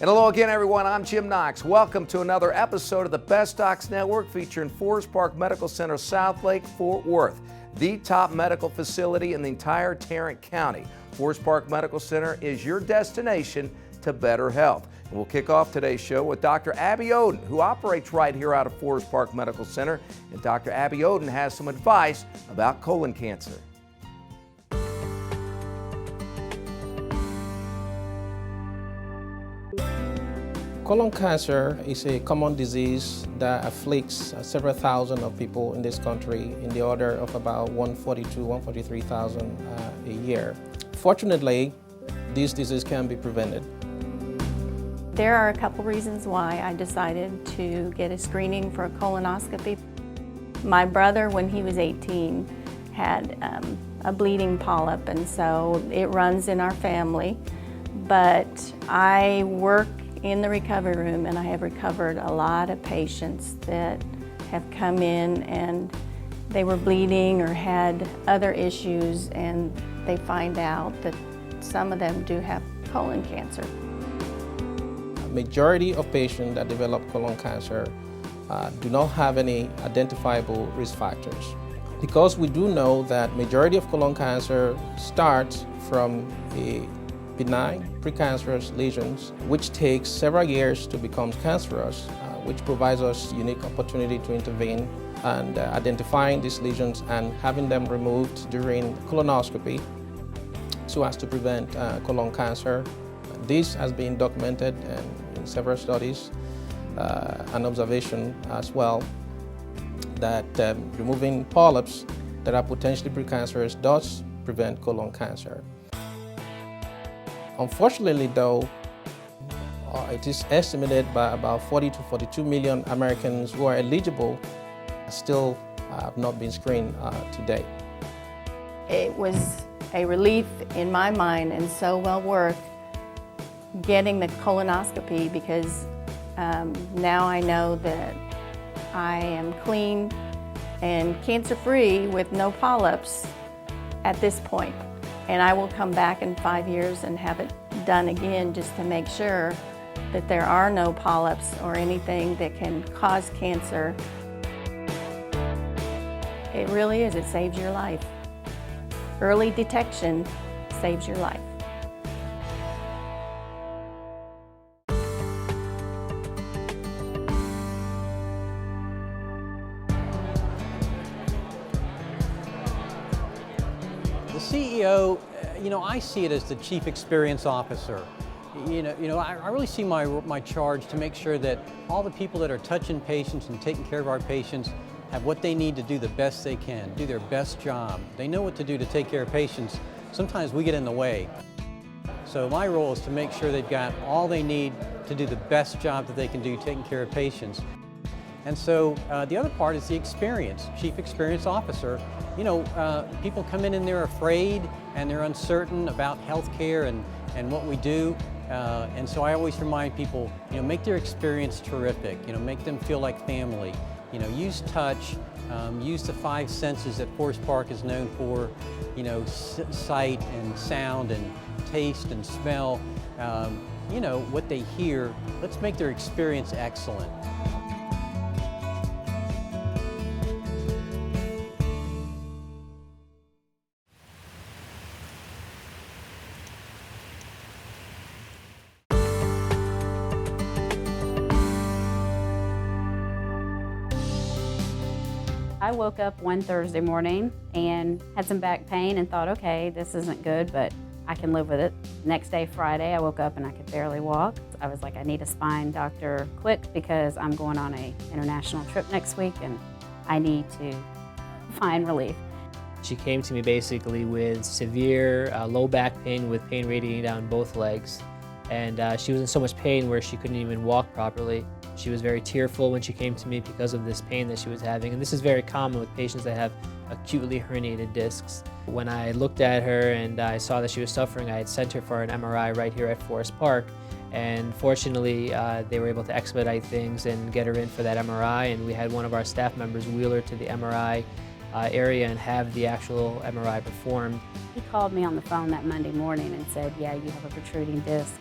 And hello again, everyone. I'm Jim Knox. Welcome to another episode of the Best Docs Network featuring Forest Park Medical Center, Southlake, Fort Worth, the top medical facility in the entire Tarrant County. Forest Park Medical Center is your destination to better health. And we'll kick off today's show with Dr. Abiodun, who operates right here out of Forest Park Medical Center. And Dr. Abiodun has some advice about colon cancer. Colon cancer is a common disease that afflicts several thousand of people in this country, in the order of about 143,000 a year. Fortunately, this disease can be prevented. There are a couple reasons why I decided to get a screening for a colonoscopy. My brother, when he was 18, had a bleeding polyp, and so it runs in our family. But I work in the recovery room, and I have recovered a lot of patients that have come in and they were bleeding or had other issues, and they find out that some of them do have colon cancer. A majority of patients that develop colon cancer do not have any identifiable risk factors. Because we do know that majority of colon cancer starts from a benign precancerous lesions, which takes several years to become cancerous, which provides us unique opportunity to intervene and identifying these lesions and having them removed during colonoscopy so as to prevent colon cancer. This has been documented in several studies and observation as well, that removing polyps that are potentially precancerous does prevent colon cancer. Unfortunately, though, it is estimated by about 40 to 42 million Americans who are eligible still have not been screened to date. It was a relief in my mind and so well worth getting the colonoscopy, because now I know that I am clean and cancer-free with no polyps at this point. And I will come back in 5 years and have it done again just to make sure that there are no polyps or anything that can cause cancer. It really is, it saves your life. Early detection saves your life. The CEO, I see it as the Chief Experience Officer. I really see my charge to make sure that all the people that are touching patients and taking care of our patients have what they need to do the best they can, do their best job. They know what to do to take care of patients. Sometimes we get in the way. So my role is to make sure they've got all they need to do the best job that they can do taking care of patients. And so the other part is the experience, Chief Experience Officer. People come in and they're afraid and they're uncertain about healthcare and what we do. And so I always remind people, make their experience terrific. Make them feel like family. Use touch, use the 5 senses that Forest Park is known for. Sight and sound and taste and smell. What they hear. Let's make their experience excellent. I woke up one Thursday morning and had some back pain and thought, okay, this isn't good, but I can live with it. Next day, Friday, I woke up and I could barely walk. I was like, I need a spine doctor quick because I'm going on an international trip next week and I need to find relief. She came to me basically with severe low back pain with pain radiating down both legs. And she was in so much pain where she couldn't even walk properly. She was very tearful when she came to me because of this pain that she was having. And this is very common with patients that have acutely herniated discs. When I looked at her and I saw that she was suffering, I had sent her for an MRI right here at Forest Park. And fortunately, they were able to expedite things and get her in for that MRI. And we had one of our staff members wheel her to the MRI area and have the actual MRI performed. He called me on the phone that Monday morning and said, yeah, you have a protruding disc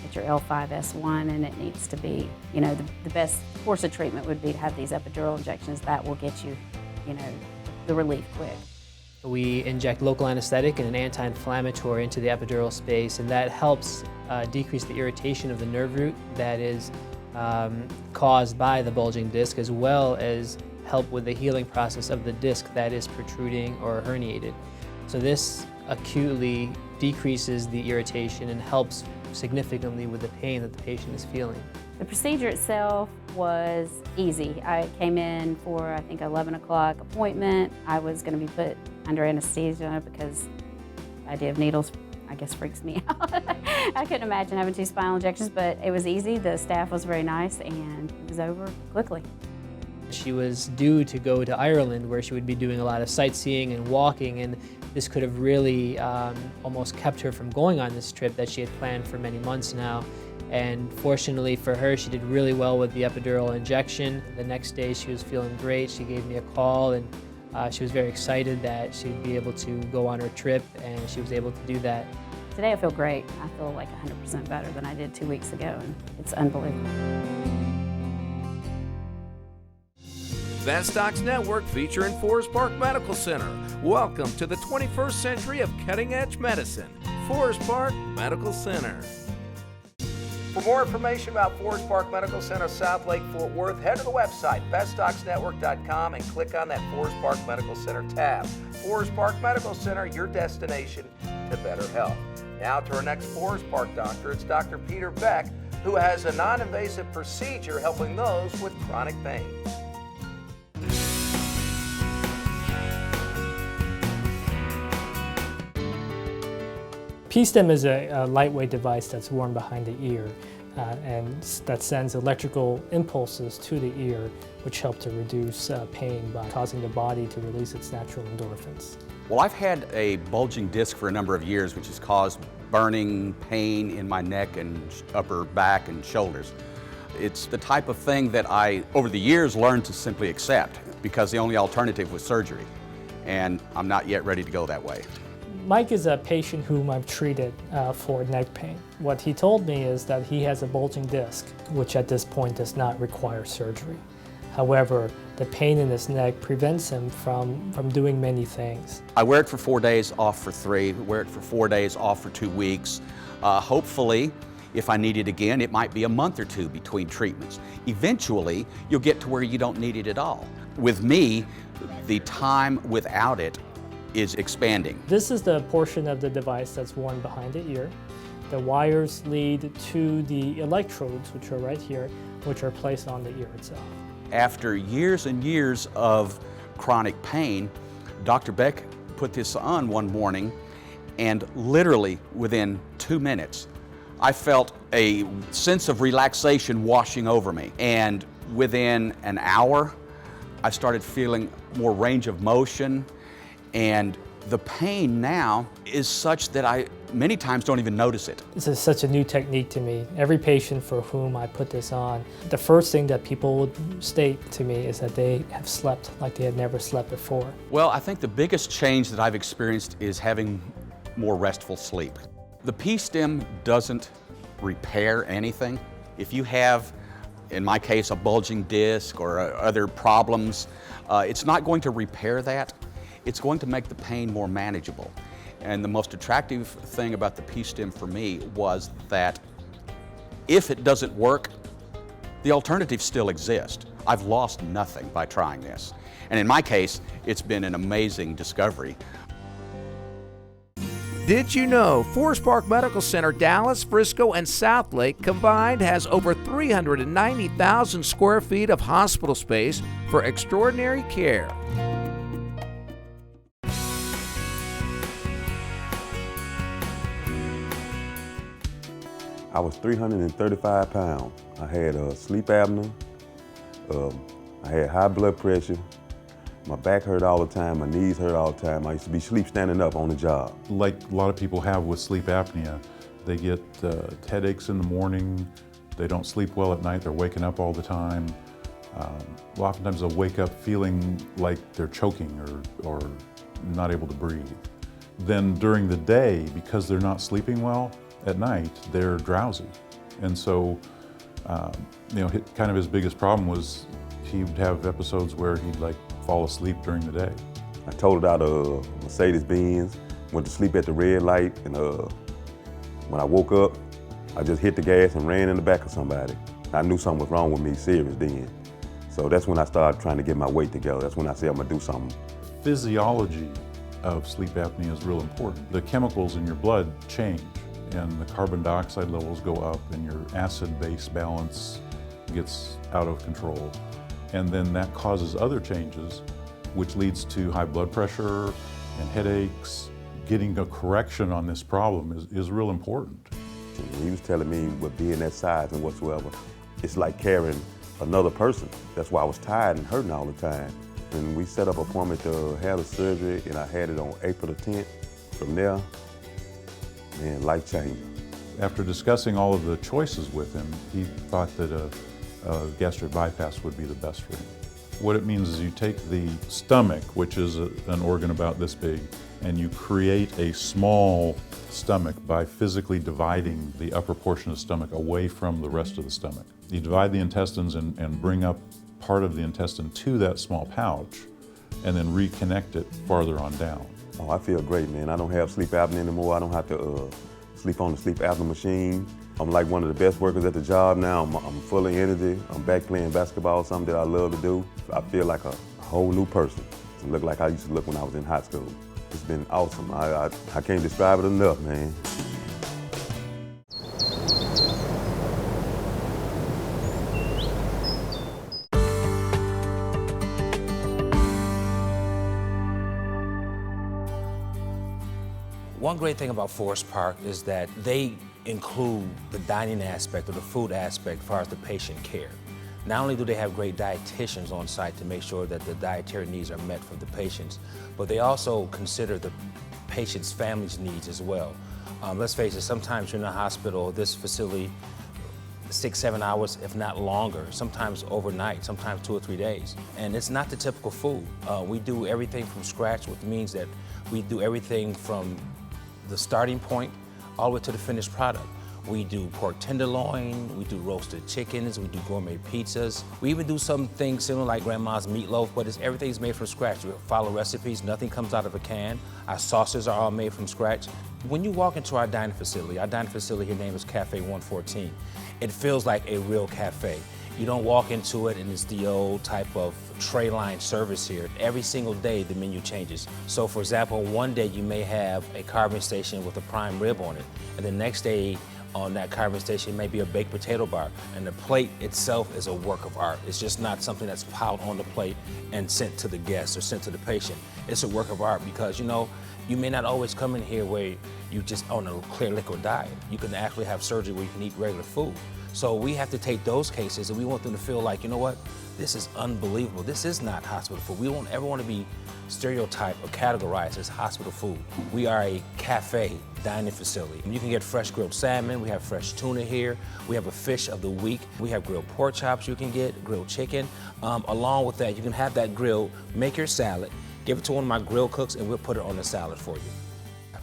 at your L5-S1 and it needs to be, you know, the best course of treatment would be to have these epidural injections that will get you, you know, the relief quick. We inject local anesthetic and an anti-inflammatory into the epidural space, and that helps decrease the irritation of the nerve root that is caused by the bulging disc, as well as help with the healing process of the disc that is protruding or herniated. So this acutely decreases the irritation and helps significantly with the pain that the patient is feeling. The procedure itself was easy. I came in for, I think, 11 o'clock appointment. I was going to be put under anesthesia because the idea of needles, I guess, freaks me out. I couldn't imagine having 2 spinal injections, but it was easy. The staff was very nice, and it was over quickly. She was due to go to Ireland, where she would be doing a lot of sightseeing and walking, and this could have really almost kept her from going on this trip that she had planned for many months now. And fortunately for her, she did really well with the epidural injection. The next day she was feeling great. She gave me a call, and she was very excited that she'd be able to go on her trip, and she was able to do that. Today I feel great. I feel like 100% better than I did 2 weeks ago, and it's unbelievable. Best Docs Network featuring Forest Park Medical Center. Welcome to the 21st century of cutting-edge medicine. Forest Park Medical Center. For more information about Forest Park Medical Center, Southlake, Fort Worth, head to the website, bestdocsnetwork.com, and click on that Forest Park Medical Center tab. Forest Park Medical Center, your destination to better health. Now to our next Forest Park doctor. It's Dr. Peter Baek, who has a non-invasive procedure helping those with chronic pain. PSTIM is a lightweight device that's worn behind the ear and that sends electrical impulses to the ear, which help to reduce pain by causing the body to release its natural endorphins. Well, I've had a bulging disc for a number of years, which has caused burning pain in my neck and upper back and shoulders. It's the type of thing that I, over the years, learned to simply accept because the only alternative was surgery, and I'm not yet ready to go that way. Mike is a patient whom I've treated for neck pain. What he told me is that he has a bulging disc, which at this point does not require surgery. However, the pain in his neck prevents him from doing many things. I wear it for 4 days, off for 3, wear it for 4 days, off for 2 weeks. Hopefully, if I need it again, it might be a month or 2 between treatments. Eventually, you'll get to where you don't need it at all. With me, the time without it is expanding. This is the portion of the device that's worn behind the ear. The wires lead to the electrodes, which are right here, which are placed on the ear itself. After years and years of chronic pain, Dr. Baek put this on one morning, and literally within 2 minutes, I felt a sense of relaxation washing over me. And within an hour, I started feeling more range of motion, and the pain now is such that I many times don't even notice it. This is such a new technique to me. Every patient for whom I put this on, the first thing that people would state to me is that they have slept like they had never slept before. Well, I think the biggest change that I've experienced is having more restful sleep. The PSTIM doesn't repair anything. If you have, in my case, a bulging disc or other problems, it's not going to repair that. It's going to make the pain more manageable. And the most attractive thing about the PSTIM for me was that if it doesn't work, the alternatives still exist. I've lost nothing by trying this. And in my case, it's been an amazing discovery. Did you know Forest Park Medical Center, Dallas, Frisco, and Southlake combined has over 390,000 square feet of hospital space for extraordinary care? I was 335 pounds. I had sleep apnea, I had high blood pressure, my back hurt all the time, my knees hurt all the time. I used to be sleep standing up on the job. Like a lot of people have with sleep apnea, they get headaches in the morning, they don't sleep well at night, they're waking up all the time. Oftentimes they'll wake up feeling like they're choking or not able to breathe. Then during the day, because they're not sleeping well, at night they're drowsy. And so, kind of his biggest problem was he would have episodes where he'd like fall asleep during the day. I totaled out a Mercedes-Benz, went to sleep at the red light, and when I woke up, I just hit the gas and ran in the back of somebody. I knew something was wrong with me, serious then. So that's when I started trying to get my weight together. That's when I said I'm gonna do something. Physiology of sleep apnea is real important. The chemicals in your blood change, and the carbon dioxide levels go up, and your acid-base balance gets out of control. And then that causes other changes, which leads to high blood pressure and headaches. Getting a correction on this problem is real important. He was telling me with being that size and whatsoever, it's like carrying another person. That's why I was tired and hurting all the time. And we set up an appointment to have the surgery, and I had it on April the 10th. From there, man, life changed. After discussing all of the choices with him, he thought that a gastric bypass would be the best for him. What it means is you take the stomach, which is an organ about this big, and you create a small stomach by physically dividing the upper portion of the stomach away from the rest of the stomach. You divide the intestines and bring up part of the intestine to that small pouch, and then reconnect it farther on down. Oh, I feel great, man. I don't have sleep apnea anymore. I don't have to sleep on the sleep apnea machine. I'm like one of the best workers at the job now. I'm full of energy. I'm back playing basketball, something that I love to do. I feel like a whole new person. I look like I used to look when I was in high school. It's been awesome. I can't describe it enough, man. One great thing about Forest Park is that they include the dining aspect or the food aspect as far as the patient care. Not only do they have great dietitians on site to make sure that the dietary needs are met for the patients, but they also consider the patient's family's needs as well. Let's face it, sometimes you're in a hospital, this facility, 6-7 hours, if not longer, sometimes overnight, sometimes 2 or 3 days. And it's not the typical food. We do everything from scratch, which means that we do everything from the starting point all the way to the finished product. We do pork tenderloin, we do roasted chickens, we do gourmet pizzas. We even do some things similar like grandma's meatloaf, but everything's made from scratch. We follow recipes, nothing comes out of a can. Our sauces are all made from scratch. When you walk into our dining facility here name is Cafe 114, it feels like a real cafe. You don't walk into it and it's the old type of tray line service here. Every single day the menu changes. So for example, one day you may have a carving station with a prime rib on it, and the next day on that carving station may be a baked potato bar, and the plate itself is a work of art. It's just not something that's piled on the plate and sent to the guest or sent to the patient. It's a work of art because, you may not always come in here where you just on a clear liquid diet. You can actually have surgery where you can eat regular food. So we have to take those cases and we want them to feel like, you know what, this is unbelievable. This is not hospital food. We don't ever want to be stereotyped or categorized as hospital food. We are a cafe dining facility. You can get fresh grilled salmon, we have fresh tuna here, we have a fish of the week, we have grilled pork chops you can get, grilled chicken. Along with that, you can have that grilled, make your salad, give it to one of my grill cooks and we'll put it on the salad for you.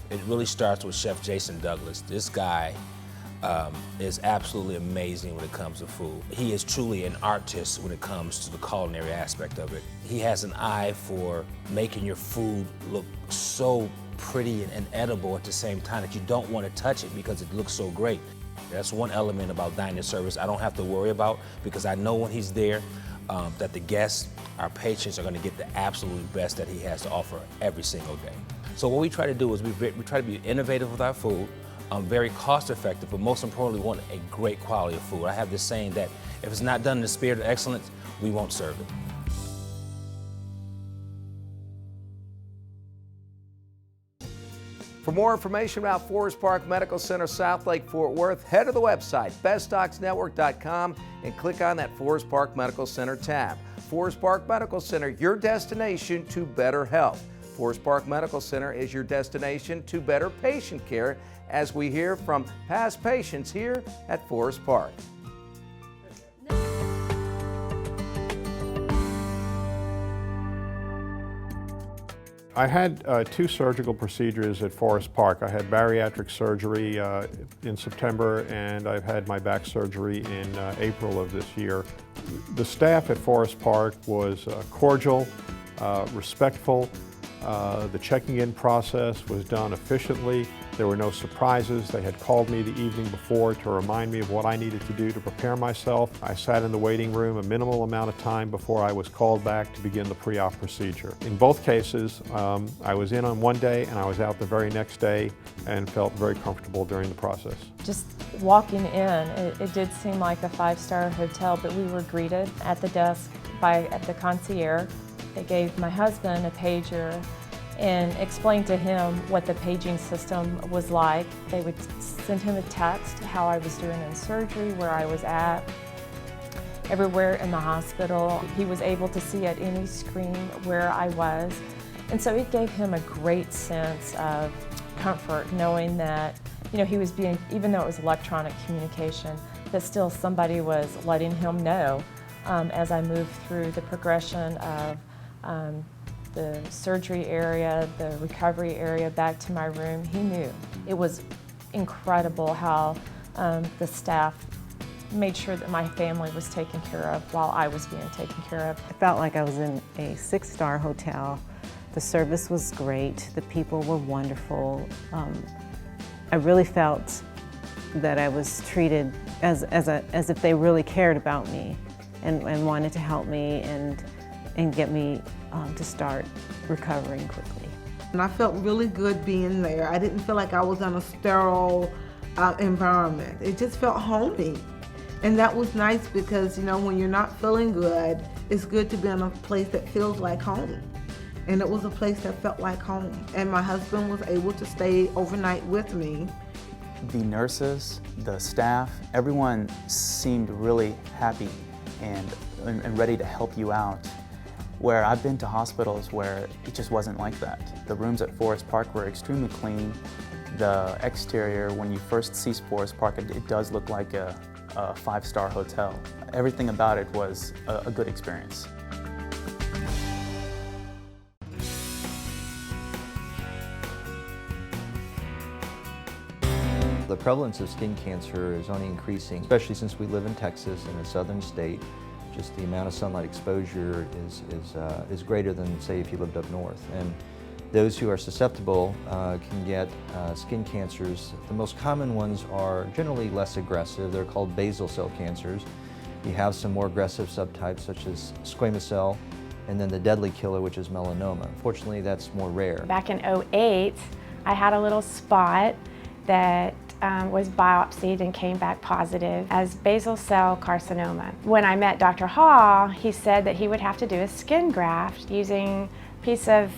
It really starts with Chef Jason Douglas. This guy is absolutely amazing when it comes to food. He is truly an artist when it comes to the culinary aspect of it. He has an eye for making your food look so pretty and edible at the same time that you don't want to touch it because it looks so great. That's one element about dining service I don't have to worry about because I know when he's there that the guests, our patients, are going to get the absolute best that he has to offer every single day. So what we try to do is we try to be innovative with our food, very cost effective, but most importantly, we want a great quality of food. I have this saying that if it's not done in the spirit of excellence, we won't serve it. For more information about Forest Park Medical Center, Southlake, Fort Worth, head to the website, bestdocsnetwork.com, and click on that Forest Park Medical Center tab. Forest Park Medical Center, your destination to better health. Forest Park Medical Center is your destination to better patient care, as we hear from past patients here at Forest Park. I had 2 surgical procedures at Forest Park. I had bariatric surgery in September, and I've had my back surgery in April of this year. The staff at Forest Park was cordial, respectful. The checking in process was done efficiently. There were no surprises. They had called me the evening before to remind me of what I needed to do to prepare myself. I sat in the waiting room a minimal amount of time before I was called back to begin the pre-op procedure. In both cases, I was in on one day and I was out the very next day and felt very comfortable during the process. Just walking in, it did seem like a 5-star hotel, but we were greeted at the desk by the concierge. They gave my husband a pager and explained to him what the paging system was like. They would send him a text how I was doing in surgery, where I was at, everywhere in the hospital. He was able to see at any screen where I was. And so it gave him a great sense of comfort knowing that, you know, he was being, even though it was electronic communication, that still somebody was letting him know as I moved through the progression of the surgery area, the recovery area, back to my room. He knew. It was incredible how the staff made sure that my family was taken care of while I was being taken care of. I felt like I was in a 6-star hotel. The service was great. The people were wonderful. I really felt that I was treated as if they really cared about me and wanted to help me and get me to start recovering quickly. And I felt really good being there. I didn't feel like I was in a sterile environment. It just felt homey. And that was nice because, you know, when you're not feeling good, it's good to be in a place that feels like home. And it was a place that felt like home. And my husband was able to stay overnight with me. The nurses, the staff, everyone seemed really happy and ready to help you out. Where I've been to hospitals where it just wasn't like that. The rooms at Forest Park were extremely clean. The exterior, when you first see Forest Park, it does look like a 5-star hotel. Everything about it was a good experience. The prevalence of skin cancer is only increasing, especially since we live in Texas, in a southern state. Just the amount of sunlight exposure is greater than, say, if you lived up north. And those who are susceptible can get skin cancers. The most common ones are generally less aggressive. They're called basal cell cancers. You have some more aggressive subtypes such as squamous cell, and then the deadly killer, which is melanoma. Unfortunately, that's more rare. Back in 2008, I had a little spot that was biopsied and came back positive as basal cell carcinoma. When I met Dr. Hall, he said that he would have to do a skin graft using a piece of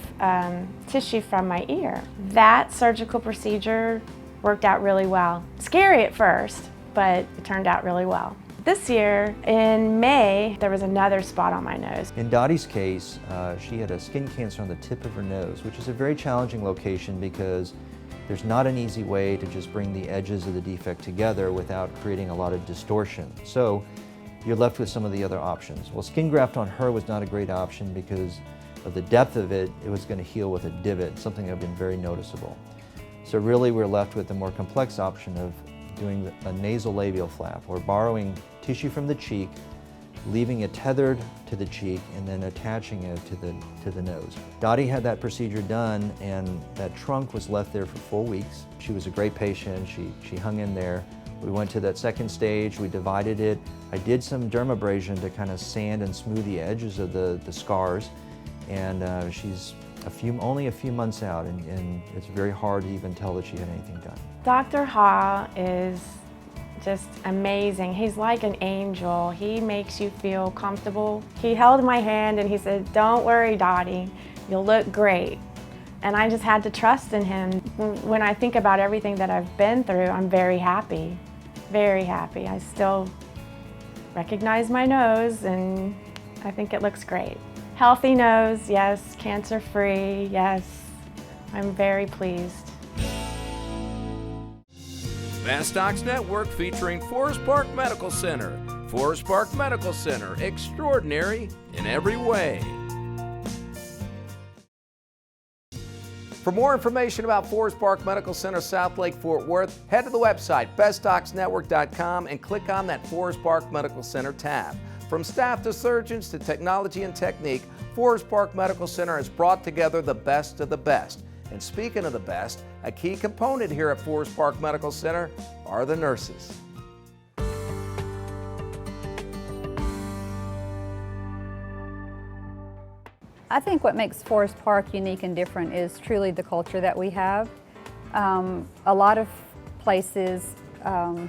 tissue from my ear. That surgical procedure worked out really well. Scary at first, but it turned out really well. This year, in May, there was another spot on my nose. In Dottie's case, she had a skin cancer on the tip of her nose, which is a very challenging location because there's not an easy way to just bring the edges of the defect together without creating a lot of distortion. So you're left with some of the other options. Well, skin graft on her was not a great option because of the depth of it. It was going to heal with a divot, something that had been very noticeable. So really we're left with the more complex option of doing a nasolabial flap, or borrowing tissue from the cheek, leaving it tethered to the cheek, and then attaching it to the nose. Dottie had that procedure done, and that trunk was left there for 4 weeks. She was a great patient. She hung in there. We went to that second stage. We divided it. I did some dermabrasion to kind of sand and smooth the edges of the scars, and she's only a few months out, and it's very hard to even tell that she had anything done. Dr. Hall is just amazing. He's like an angel. He makes you feel comfortable. He held my hand and he said, "Don't worry, Dottie, you'll look great." And I just had to trust in him. When I think about everything that I've been through, I'm very happy, very happy. I still recognize my nose and I think it looks great. Healthy nose, yes. Cancer-free, yes. I'm very pleased. Best Docs Network featuring Forest Park Medical Center. Forest Park Medical Center, extraordinary in every way. For more information about Forest Park Medical Center, Southlake, Fort Worth, head to the website bestdocsnetwork.com and click on that Forest Park Medical Center tab. From staff to surgeons to technology and technique, Forest Park Medical Center has brought together the best of the best. And speaking of the best, a key component here at Forest Park Medical Center are the nurses. I think what makes Forest Park unique and different is truly the culture that we have. A lot of places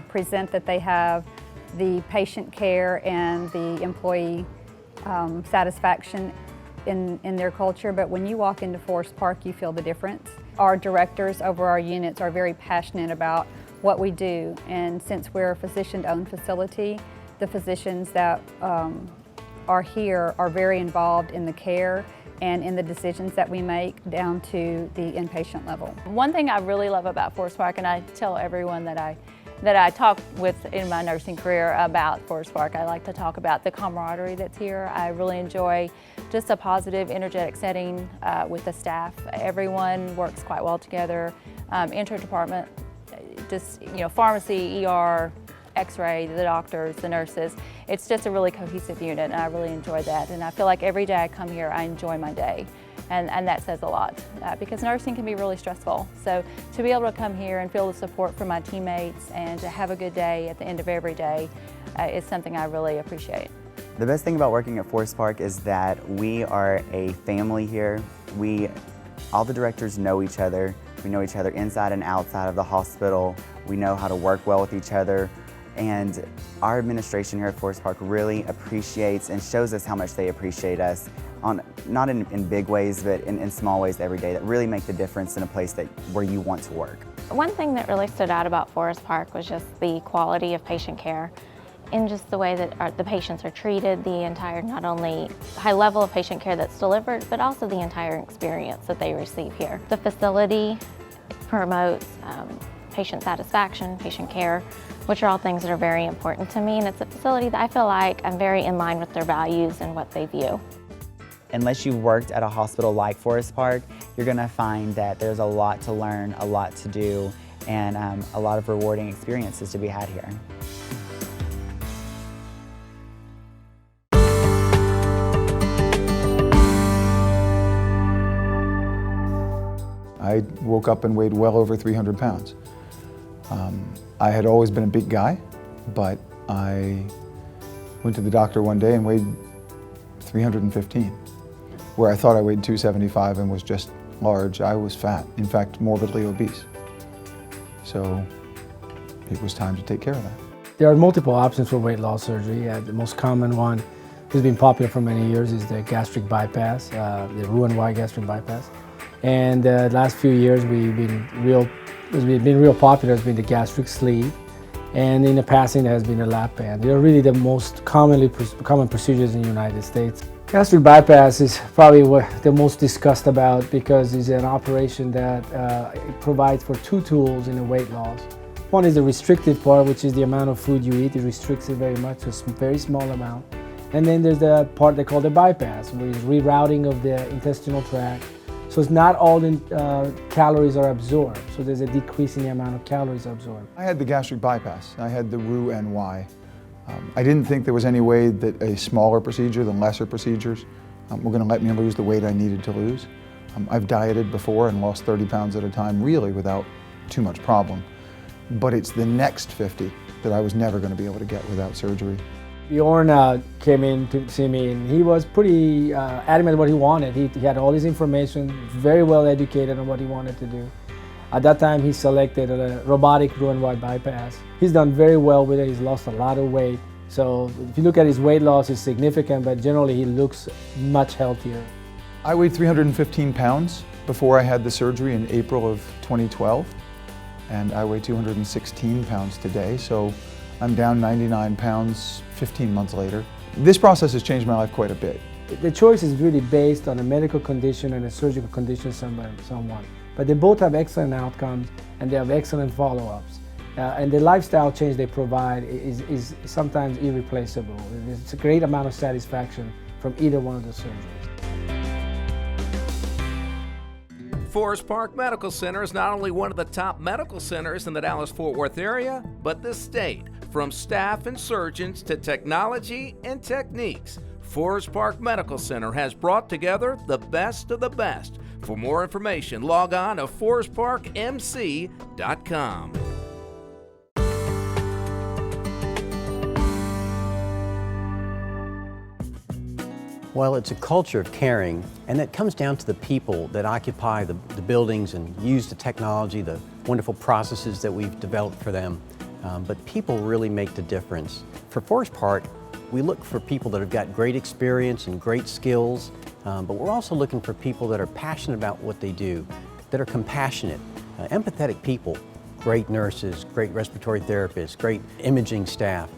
present that they have the patient care and the employee satisfaction in their culture, but when you walk into Forest Park, you feel the difference. Our directors over our units are very passionate about what we do, and since we're a physician-owned facility, the physicians that are here are very involved in the care and in the decisions that we make down to the inpatient level. One thing I really love about Forest Park, and I tell everyone that I talk with in my nursing career about Forest Park, I like to talk about the camaraderie that's here. I really enjoy just a positive, energetic setting with the staff. Everyone works quite well together. Inter-department, just pharmacy, ER, X-ray, the doctors, the nurses. It's just a really cohesive unit, and I really enjoy that. And I feel like every day I come here, I enjoy my day. And that says a lot because nursing can be really stressful. So to be able to come here and feel the support from my teammates and to have a good day at the end of every day is something I really appreciate. The best thing about working at Forest Park is that we are a family here. All the directors know each other. We know each other inside and outside of the hospital. We know how to work well with each other. And our administration here at Forest Park really appreciates and shows us how much they appreciate us, not in big ways, but in small ways every day that really make the difference in a place where you want to work. One thing that really stood out about Forest Park was just the quality of patient care and just the way that the patients are treated, the entire, not only high level of patient care that's delivered, but also the entire experience that they receive here. The facility promotes patient satisfaction, patient care, which are all things that are very important to me, and it's a facility that I feel like I'm very in line with their values and what they view. Unless you've worked at a hospital like Forest Park, you're going to find that there's a lot to learn, a lot to do, and a lot of rewarding experiences to be had here. I woke up and weighed well over 300 pounds. I had always been a big guy, but I went to the doctor one day and weighed 315. Where I thought I weighed 275 and was just large, I was fat. In fact, morbidly obese. So it was time to take care of that. There are multiple options for weight loss surgery. The most common one, who's been popular for many years, is the gastric bypass, the Roux-en-Y gastric bypass. And the last few years, what's been real popular has been the gastric sleeve, and in the passing there has been a lap band. They're really the most common procedures in the United States. Gastric bypass is probably the most discussed about because it's an operation that it provides for two tools in the weight loss. One is the restricted part, which is the amount of food you eat. It restricts it very much to a very small amount. And then there's the part they call the bypass, which is rerouting of the intestinal tract. So it's not all the calories are absorbed, so there's a decrease in the amount of calories absorbed. I had the gastric bypass. I had the Roux-en-Y. I didn't think there was any way that a smaller procedure than lesser procedures were going to let me lose the weight I needed to lose. I've dieted before and lost 30 pounds at a time, really without too much problem. But it's the next 50 that I was never going to be able to get without surgery. Bjorn came in to see me, and he was pretty adamant what he wanted. He had all this information, very well educated on what he wanted to do. At that time, he selected a robotic Roux-en-Y bypass. He's done very well with it. He's lost a lot of weight. So if you look at his weight loss, it's significant, but generally he looks much healthier. I weighed 315 pounds before I had the surgery in April of 2012, and I weigh 216 pounds today. So I'm down 99 pounds 15 months later. This process has changed my life quite a bit. The choice is really based on a medical condition and a surgical condition someone. But they both have excellent outcomes and they have excellent follow-ups. And the lifestyle change they provide is sometimes irreplaceable. It's a great amount of satisfaction from either one of the surgeries. Forest Park Medical Center is not only one of the top medical centers in the Dallas-Fort Worth area, but the state. From staff and surgeons to technology and techniques, Forest Park Medical Center has brought together the best of the best. For more information, log on to forestparkmc.com. Well, it's a culture of caring, and that comes down to the people that occupy the buildings and use the technology, the wonderful processes that we've developed for them. But people really make the difference. For Forest Park, we look for people that have got great experience and great skills, but we're also looking for people that are passionate about what they do, that are compassionate, empathetic people, great nurses, great respiratory therapists, great imaging staff.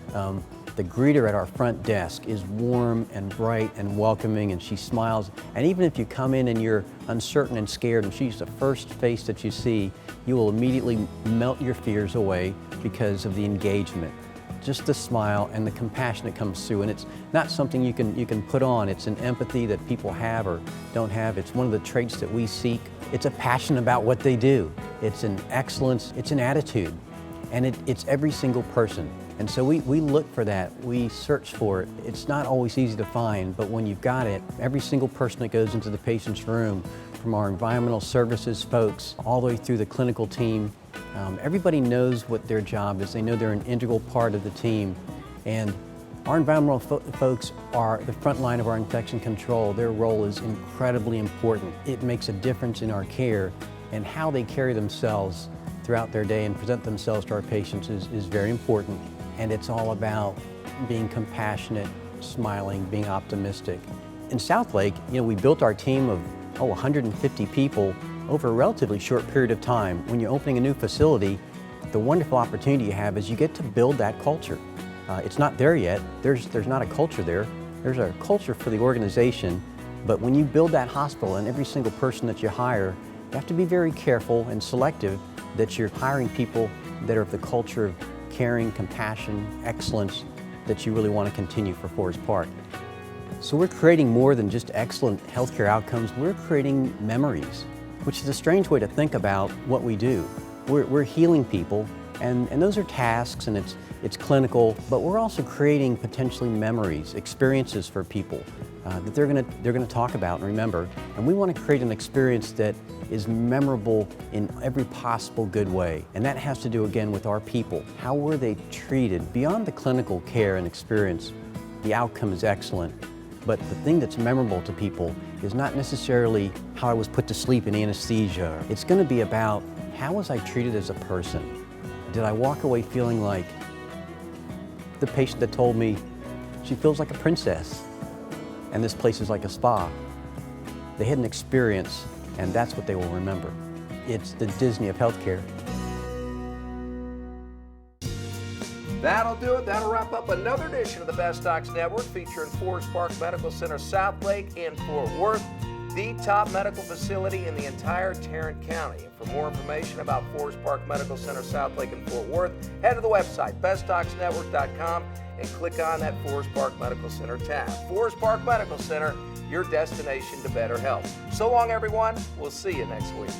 The greeter at our front desk is warm and bright and welcoming, and she smiles. And even if you come in and you're uncertain and scared and she's the first face that you see, you will immediately melt your fears away because of the engagement. Just the smile and the compassion that comes through. And it's not something you can put on. It's an empathy that people have or don't have. It's one of the traits that we seek. It's a passion about what they do. It's an excellence, it's an attitude. And it's every single person. And so we look for that, we search for it. It's not always easy to find, but when you've got it, every single person that goes into the patient's room, from our environmental services folks, all the way through the clinical team, everybody knows what their job is. They know they're an integral part of the team. And our environmental folks are the front line of our infection control. Their role is incredibly important. It makes a difference in our care, and how they carry themselves throughout their day and present themselves to our patients is very important. And it's all about being compassionate, smiling, being optimistic. In Southlake, we built our team of 150 people over a relatively short period of time. When you're opening a new facility, the wonderful opportunity you have is you get to build that culture. It's not there yet. There's not a culture there. There's a culture for the organization, but when you build that hospital and every single person that you hire, you have to be very careful and selective that you're hiring people that are of the culture of caring, compassion, excellence that you really want to continue for Forest Park. So we're creating more than just excellent healthcare outcomes, we're creating memories, which is a strange way to think about what we do. We're healing people, and those are tasks, and it's clinical, but we're also creating potentially memories, experiences for people that they're gonna talk about and remember. And we want to create an experience that is memorable in every possible good way. And that has to do, again, with our people. How were they treated? Beyond the clinical care and experience, the outcome is excellent. But the thing that's memorable to people is not necessarily how I was put to sleep in anesthesia. It's going to be about how was I treated as a person? Did I walk away feeling like the patient that told me she feels like a princess and this place is like a spa? They had an experience, and that's what they will remember. It's the Disney of healthcare. That'll do it. That'll wrap up another edition of the Best Docs Network featuring Forest Park Medical Center, Southlake in Fort Worth, the top medical facility in the entire Tarrant County. And for more information about Forest Park Medical Center, Southlake in Fort Worth, head to the website, bestdocsnetwork.com, and click on that Forest Park Medical Center tab. Forest Park Medical Center, your destination to better health. So long, everyone. We'll see you next week.